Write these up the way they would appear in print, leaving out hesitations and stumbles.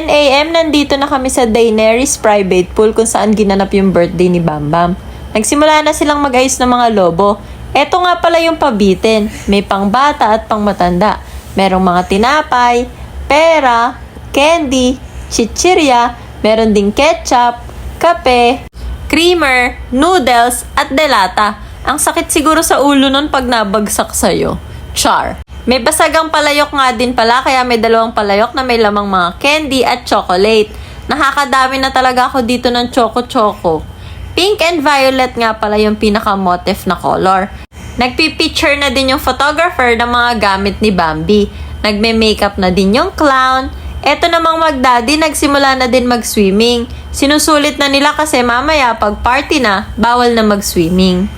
10 a.m. nandito na kami sa Daenerys private pool kung saan ginanap yung birthday ni Bambam. Nagsimula na silang mag-ayos ng mga lobo. Eto nga pala yung pabitin. May pangbata at pangmatanda. Merong mga tinapay, pera, candy, chichirya, meron ding ketchup, kape, creamer, noodles, at delata. Ang sakit siguro sa ulo nun pag nabagsak sa'yo. Char. May basagang palayok nga din pala, kaya may dalawang palayok na may lamang mga candy at chocolate. Nakakadami na talaga ako dito ng choco-choco. Pink and violet nga pala yung pinaka-motif na color. Nagpipicture na din yung photographer ng mga gamit ni Bambi. Nagme-makeup na din yung clown. Eto namang mag-daddy, nagsimula na din mag-swimming. Sinusulit na nila kasi mamaya pag party na, bawal na mag-swimming.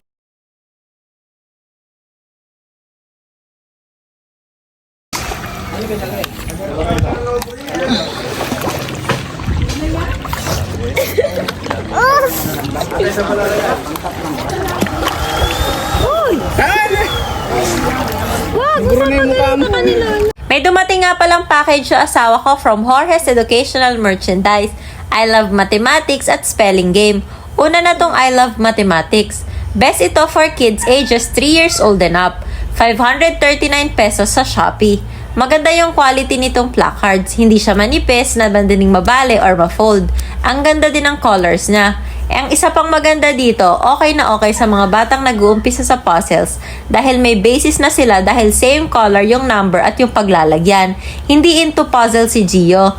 May dumating nga palang package sa asawa ko from Jorge's Educational Merchandise. I love mathematics at spelling game. Una na tong I love mathematics. Best ito for kids ages 3 years old and up. 539 pesos sa Shopee. Maganda yung quality nitong placards. Hindi siya manipis, na bandaning mabale or ma-fold. Ang ganda din ng colors niya. Ang isa pang maganda dito, okay na okay sa mga batang nag-uumpisa sa puzzles dahil may basis na sila dahil same color yung number at yung paglalagyan. Hindi into puzzle si Gio.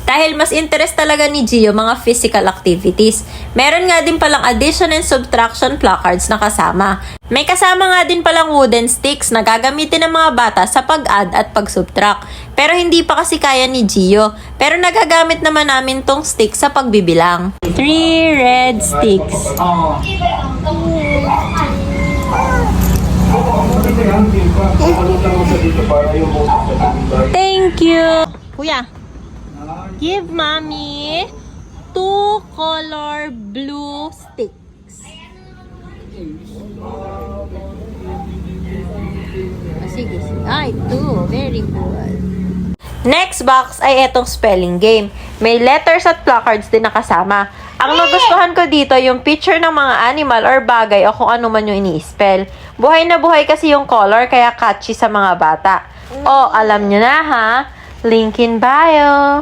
Dahil mas interest talaga ni Gio mga physical activities. Meron nga din palang addition and subtraction placards na kasama. May kasama nga din palang wooden sticks na gagamitin ng mga bata sa pag-add at pag-subtract. Pero hindi pa kasi kaya ni Gio. Pero nagagamit naman namin tong stick sa pagbibilang. 3 red sticks. Thank you. Kuya. Give mommy 2 color blue sticks. Sige. Ay, 2. Very good. Next box ay etong spelling game. May letters at placards din nakasama. Ang nagustuhan ko dito yung picture ng mga animal or bagay o kung ano man yung ini-spell. Buhay na buhay kasi yung color kaya catchy sa mga bata. Oh, alam nyo na ha? Link in bio.